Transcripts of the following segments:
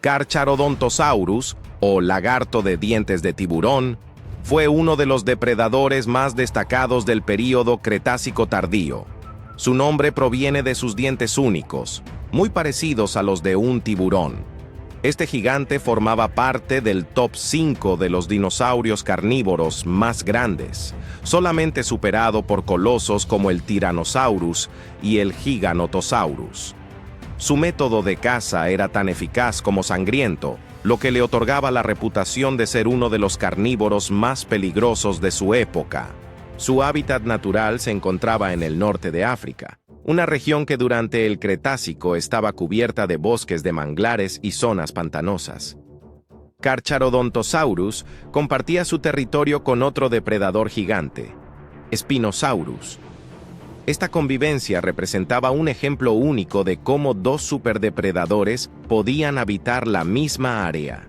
Carcharodontosaurus, o lagarto de dientes de tiburón, fue uno de los depredadores más destacados del período Cretácico tardío. Su nombre proviene de sus dientes únicos, muy parecidos a los de un tiburón. Este gigante formaba parte del top 5 de los dinosaurios carnívoros más grandes, solamente superado por colosos como el Tyrannosaurus y el Giganotosaurus. Su método de caza era tan eficaz como sangriento, lo que le otorgaba la reputación de ser uno de los carnívoros más peligrosos de su época. Su hábitat natural se encontraba en el norte de África, una región que durante el Cretácico estaba cubierta de bosques de manglares y zonas pantanosas. Carcharodontosaurus compartía su territorio con otro depredador gigante, Spinosaurus. Esta convivencia representaba un ejemplo único de cómo dos superdepredadores podían habitar la misma área.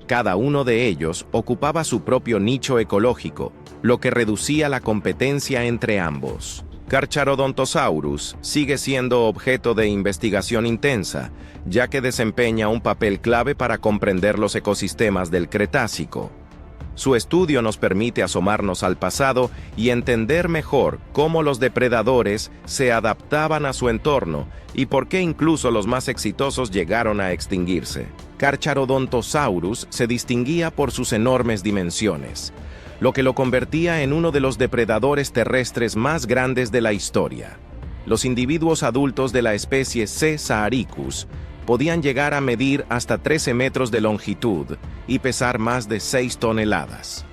Cada uno de ellos ocupaba su propio nicho ecológico, lo que reducía la competencia entre ambos. Carcharodontosaurus sigue siendo objeto de investigación intensa, ya que desempeña un papel clave para comprender los ecosistemas del Cretácico. Su estudio nos permite asomarnos al pasado y entender mejor cómo los depredadores se adaptaban a su entorno y por qué incluso los más exitosos llegaron a extinguirse. Carcharodontosaurus se distinguía por sus enormes dimensiones, lo que lo convertía en uno de los depredadores terrestres más grandes de la historia. Los individuos adultos de la especie C. saaricus podían llegar a medir hasta 13 metros de longitud y pesar más de 6 toneladas.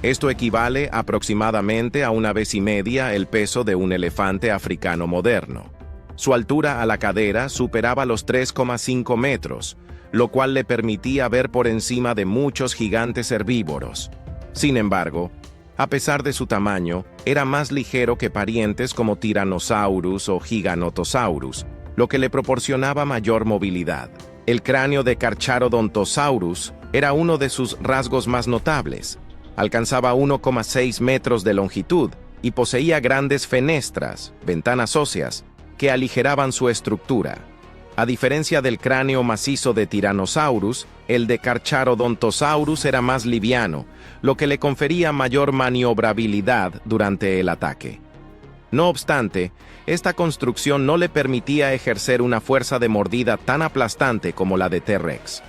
Esto equivale aproximadamente a 1,5 veces el peso de un elefante africano moderno. Su altura a la cadera superaba los 3,5 metros, lo cual le permitía ver por encima de muchos gigantes herbívoros. Sin embargo, a pesar de su tamaño, era más ligero que parientes como Tyrannosaurus o Giganotosaurus, lo que le proporcionaba mayor movilidad. El cráneo de Carcharodontosaurus era uno de sus rasgos más notables. Alcanzaba 1,6 metros de longitud y poseía grandes fenestras, ventanas óseas, que aligeraban su estructura. A diferencia del cráneo macizo de Tyrannosaurus, el de Carcharodontosaurus era más liviano, lo que le confería mayor maniobrabilidad durante el ataque. No obstante, esta construcción no le permitía ejercer una fuerza de mordida tan aplastante como la de T-Rex.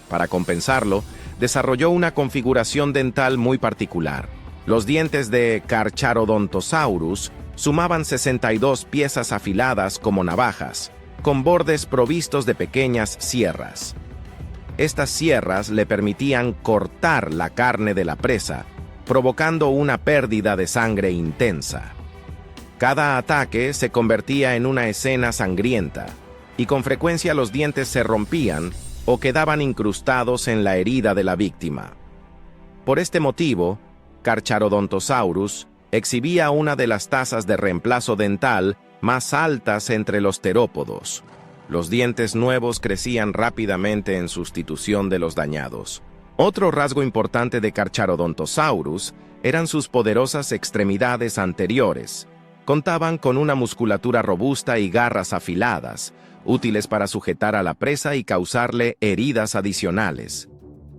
Para compensarlo, desarrolló una configuración dental muy particular. Los dientes de Carcharodontosaurus sumaban 62 piezas afiladas como navajas, con bordes provistos de pequeñas sierras. Estas sierras le permitían cortar la carne de la presa, provocando una pérdida de sangre intensa. Cada ataque se convertía en una escena sangrienta, y con frecuencia los dientes se rompían o quedaban incrustados en la herida de la víctima. Por este motivo, Carcharodontosaurus exhibía una de las tasas de reemplazo dental más altas entre los terópodos. Los dientes nuevos crecían rápidamente en sustitución de los dañados. Otro rasgo importante de Carcharodontosaurus eran sus poderosas extremidades anteriores. Contaban con una musculatura robusta y garras afiladas, útiles para sujetar a la presa y causarle heridas adicionales.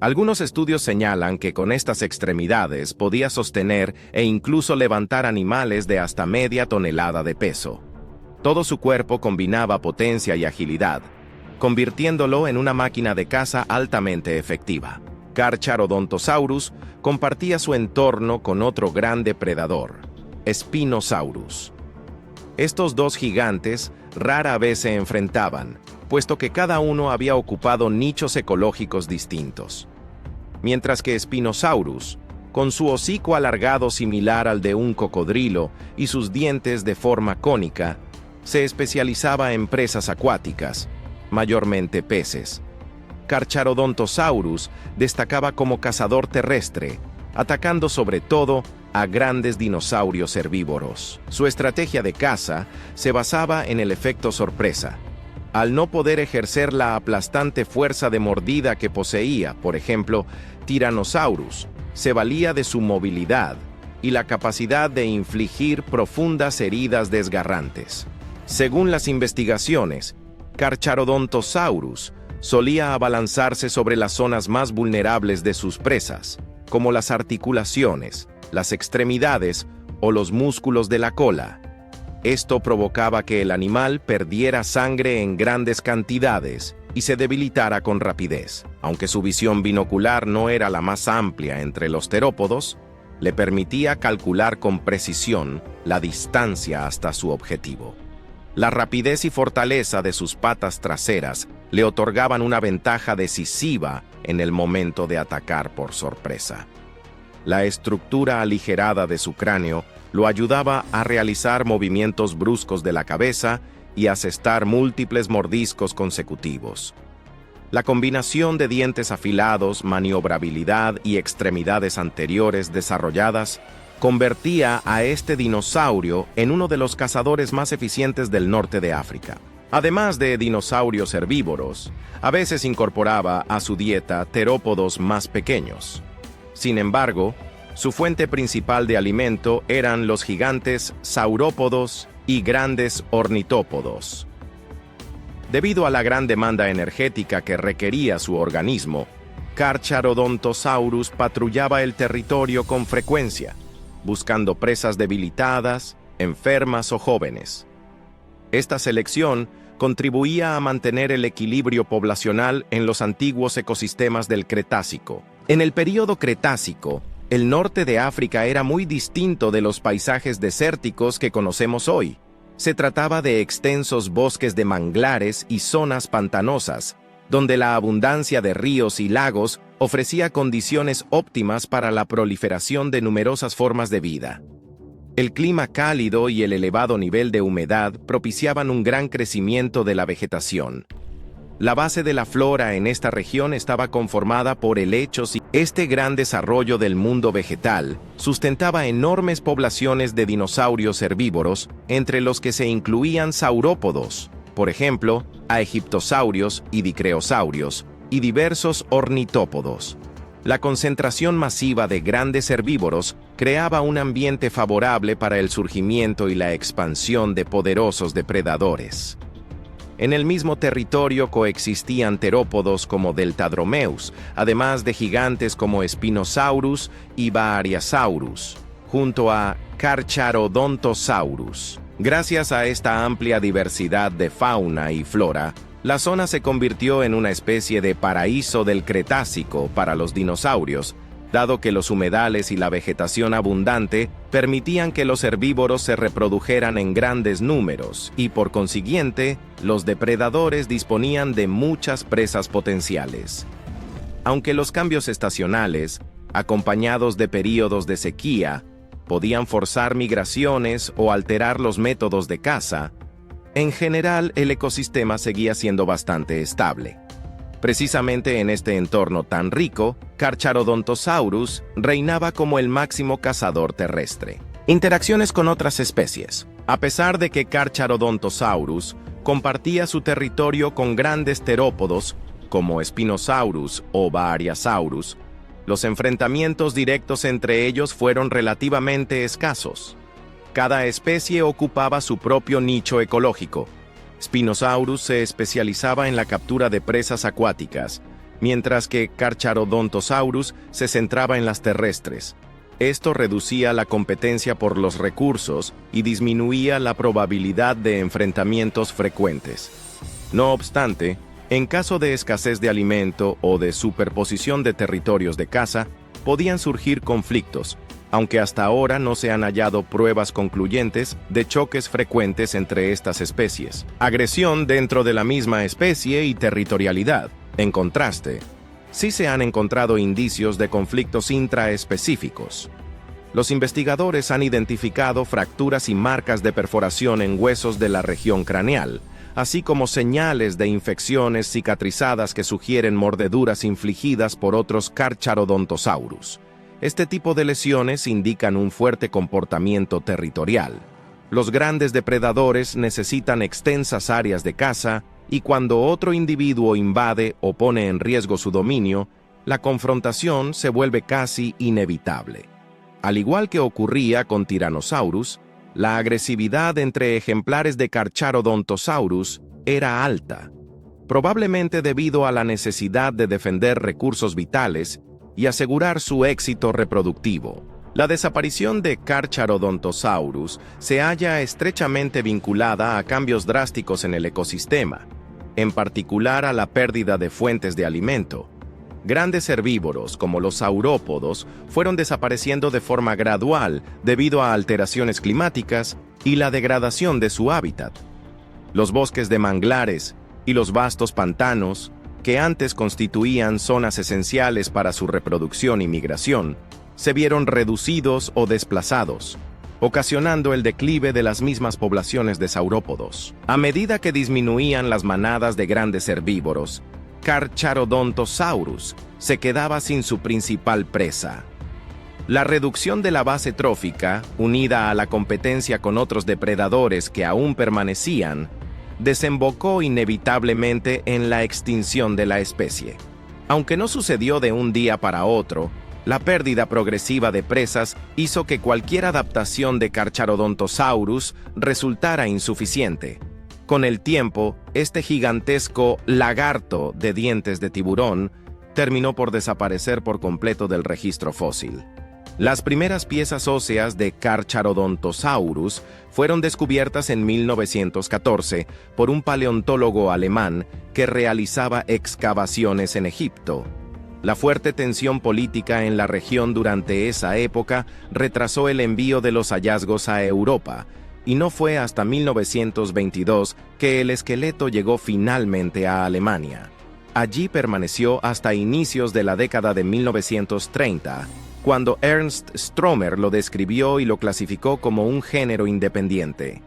Algunos estudios señalan que con estas extremidades podía sostener e incluso levantar animales de hasta media tonelada de peso. Todo su cuerpo combinaba potencia y agilidad, convirtiéndolo en una máquina de caza altamente efectiva. Carcharodontosaurus compartía su entorno con otro gran depredador, Spinosaurus. Estos dos gigantes rara vez se enfrentaban, puesto que cada uno había ocupado nichos ecológicos distintos. Mientras que Spinosaurus, con su hocico alargado similar al de un cocodrilo y sus dientes de forma cónica, se especializaba en presas acuáticas, mayormente peces. Carcharodontosaurus destacaba como cazador terrestre, atacando sobre todo a grandes dinosaurios herbívoros. Su estrategia de caza se basaba en el efecto sorpresa. Al no poder ejercer la aplastante fuerza de mordida que poseía, por ejemplo, Tyrannosaurus, se valía de su movilidad y la capacidad de infligir profundas heridas desgarrantes. Según las investigaciones, Carcharodontosaurus solía abalanzarse sobre las zonas más vulnerables de sus presas, como las articulaciones, las extremidades o los músculos de la cola. Esto provocaba que el animal perdiera sangre en grandes cantidades y se debilitara con rapidez. Aunque su visión binocular no era la más amplia entre los terópodos, le permitía calcular con precisión la distancia hasta su objetivo. La rapidez y fortaleza de sus patas traseras le otorgaban una ventaja decisiva en el momento de atacar por sorpresa. La estructura aligerada de su cráneo lo ayudaba a realizar movimientos bruscos de la cabeza y asestar múltiples mordiscos consecutivos. La combinación de dientes afilados, maniobrabilidad y extremidades anteriores desarrolladas convertía a este dinosaurio en uno de los cazadores más eficientes del norte de África. Además de dinosaurios herbívoros, a veces incorporaba a su dieta terópodos más pequeños. Sin embargo, su fuente principal de alimento eran los gigantes saurópodos y grandes ornitópodos. Debido a la gran demanda energética que requería su organismo, Carcharodontosaurus patrullaba el territorio con frecuencia, buscando presas debilitadas, enfermas o jóvenes. Esta selección contribuía a mantener el equilibrio poblacional en los antiguos ecosistemas del Cretácico. En el período Cretácico, el norte de África era muy distinto de los paisajes desérticos que conocemos hoy. Se trataba de extensos bosques de manglares y zonas pantanosas, donde la abundancia de ríos y lagos ofrecía condiciones óptimas para la proliferación de numerosas formas de vida. El clima cálido y el elevado nivel de humedad propiciaban un gran crecimiento de la vegetación. La base de la flora en esta región estaba conformada por helechos y este gran desarrollo del mundo vegetal sustentaba enormes poblaciones de dinosaurios herbívoros, entre los que se incluían saurópodos, por ejemplo, aegiptosaurios y dicreosaurios, y diversos ornitópodos. La concentración masiva de grandes herbívoros creaba un ambiente favorable para el surgimiento y la expansión de poderosos depredadores. En el mismo territorio coexistían terópodos como Deltadromeus, además de gigantes como Spinosaurus y Baariasaurus, junto a Carcharodontosaurus. Gracias a esta amplia diversidad de fauna y flora, la zona se convirtió en una especie de paraíso del Cretácico para los dinosaurios, dado que los humedales y la vegetación abundante permitían que los herbívoros se reprodujeran en grandes números y, por consiguiente, los depredadores disponían de muchas presas potenciales. Aunque los cambios estacionales, acompañados de períodos de sequía, podían forzar migraciones o alterar los métodos de caza, en general el ecosistema seguía siendo bastante estable. Precisamente en este entorno tan rico, Carcharodontosaurus reinaba como el máximo cazador terrestre. Interacciones con otras especies. A pesar de que Carcharodontosaurus compartía su territorio con grandes terópodos, como Spinosaurus o Baariasaurus, los enfrentamientos directos entre ellos fueron relativamente escasos. Cada especie ocupaba su propio nicho ecológico. Spinosaurus se especializaba en la captura de presas acuáticas, mientras que Carcharodontosaurus se centraba en las terrestres. Esto reducía la competencia por los recursos y disminuía la probabilidad de enfrentamientos frecuentes. No obstante, en caso de escasez de alimento o de superposición de territorios de caza, podían surgir conflictos, aunque hasta ahora no se han hallado pruebas concluyentes de choques frecuentes entre estas especies. Agresión dentro de la misma especie y territorialidad. En contraste, sí se han encontrado indicios de conflictos intraespecíficos. Los investigadores han identificado fracturas y marcas de perforación en huesos de la región craneal, así como señales de infecciones cicatrizadas que sugieren mordeduras infligidas por otros Carcharodontosaurus. Este tipo de lesiones indican un fuerte comportamiento territorial. Los grandes depredadores necesitan extensas áreas de caza y cuando otro individuo invade o pone en riesgo su dominio, la confrontación se vuelve casi inevitable. Al igual que ocurría con Tyrannosaurus, la agresividad entre ejemplares de Carcharodontosaurus era alta. probablemente debido a la necesidad de defender recursos vitales y asegurar su éxito reproductivo. La desaparición de Carcharodontosaurus se halla estrechamente vinculada a cambios drásticos en el ecosistema, en particular a la pérdida de fuentes de alimento. Grandes herbívoros, como los saurópodos, fueron desapareciendo de forma gradual debido a alteraciones climáticas y la degradación de su hábitat. Los bosques de manglares y los vastos pantanos, que antes constituían zonas esenciales para su reproducción y migración, se vieron reducidos o desplazados, ocasionando el declive de las mismas poblaciones de saurópodos. A medida que disminuían las manadas de grandes herbívoros, Carcharodontosaurus se quedaba sin su principal presa. La reducción de la base trófica, unida a la competencia con otros depredadores que aún permanecían, desembocó inevitablemente en la extinción de la especie. Aunque no sucedió de un día para otro, la pérdida progresiva de presas hizo que cualquier adaptación de Carcharodontosaurus resultara insuficiente. Con el tiempo, este gigantesco lagarto de dientes de tiburón terminó por desaparecer por completo del registro fósil. Las primeras piezas óseas de Carcharodontosaurus fueron descubiertas en 1914 por un paleontólogo alemán que realizaba excavaciones en Egipto. La fuerte tensión política en la región durante esa época retrasó el envío de los hallazgos a Europa, y no fue hasta 1922 que el esqueleto llegó finalmente a Alemania. Allí permaneció hasta inicios de la década de 1930, cuando Ernst Stromer lo describió y lo clasificó como un género independiente.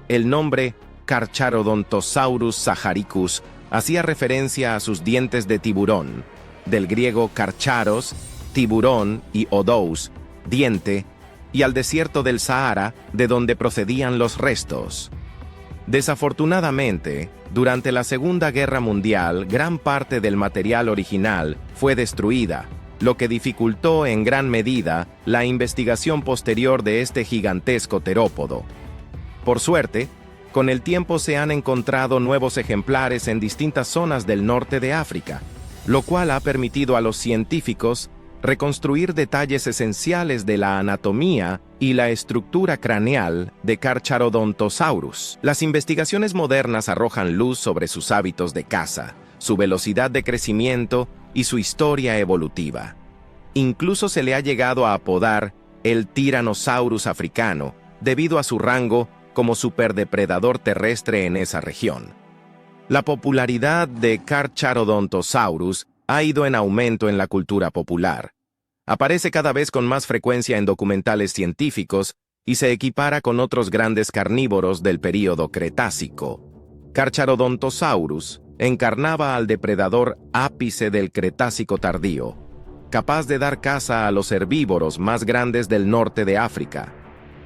El nombre Carcharodontosaurus saharicus hacía referencia a sus dientes de tiburón, del griego karcharos, tiburón, y odous, diente, y al desierto del Sahara, de donde procedían los restos. Desafortunadamente, durante la Segunda Guerra Mundial, gran parte del material original fue destruida, lo que dificultó en gran medida la investigación posterior de este gigantesco terópodo. Por suerte, con el tiempo se han encontrado nuevos ejemplares en distintas zonas del norte de África, lo cual ha permitido a los científicos reconstruir detalles esenciales de la anatomía y la estructura craneal de Carcharodontosaurus. Las investigaciones modernas arrojan luz sobre sus hábitos de caza, su velocidad de crecimiento y su historia evolutiva. Incluso se le ha llegado a apodar el Tyrannosaurus africano, debido a su rango como superdepredador terrestre en esa región. La popularidad de Carcharodontosaurus ha ido en aumento en la cultura popular. Aparece cada vez con más frecuencia en documentales científicos y se equipara con otros grandes carnívoros del período Cretácico. Carcharodontosaurus encarnaba al depredador ápice del Cretácico tardío, capaz de dar caza a los herbívoros más grandes del norte de África.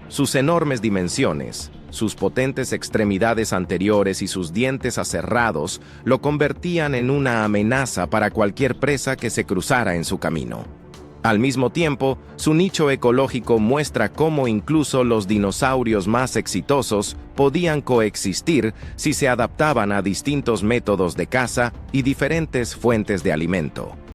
Sus enormes dimensiones, sus potentes extremidades anteriores y sus dientes aserrados lo convertían en una amenaza para cualquier presa que se cruzara en su camino. Al mismo tiempo, su nicho ecológico muestra cómo incluso los dinosaurios más exitosos podían coexistir si se adaptaban a distintos métodos de caza y diferentes fuentes de alimento.